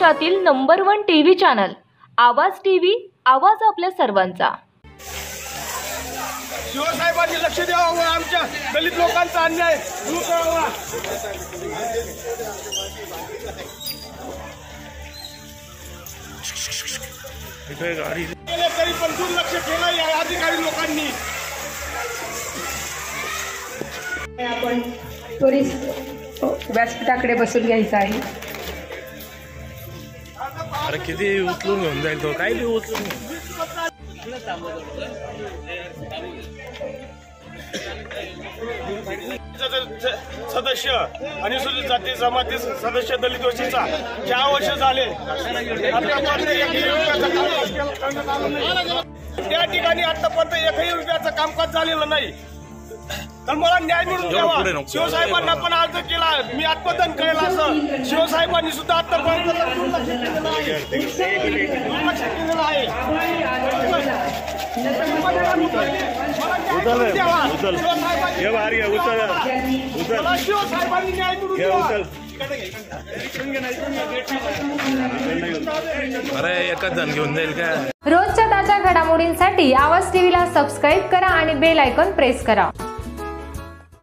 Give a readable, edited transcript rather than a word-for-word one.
महाराष्ट्रातील number 1 TV channel आवाज TV, आवाज आपल्या सर्वांचा। शिवसाहेबांनी लक्ष द्यावं व आमच्या दलित लोकांचा अन्याय दूर करावा। तरी पण दुर्लक्ष केलं या अधिकारी लोकांनी। आपण त्वरित व्यासपीठाकडे बसून घ्यायचं आहे। अरे किती उचलून घेऊन जाईल तो, काही बी उचलून सदस्य अनुसूचित जाती जमाती सदस्य दलित वस्तीचा 4 वर्ष झाले त्या ठिकाणी आतापर्यंत एकही रुपयाचं कामकाज झालेलं नाही। तर मला न्याय मिळून द्यावा। शिवसाहेबांना पण अर्ज केला, मी आत्मदान केलं असं शिवसाहेबांनी सुद्धा आतापर्यंत दुर्लक्ष केलेलं आहे। शिवसाहेबांनी न्याय मिळून द्यावा। अरे एकच जण घेऊन जाईल का? रोजच्या ताज्या घडामोडींसाठी आवाज टीव्हीला सबस्क्राईब करा आणि बेल आयकॉन प्रेस करा।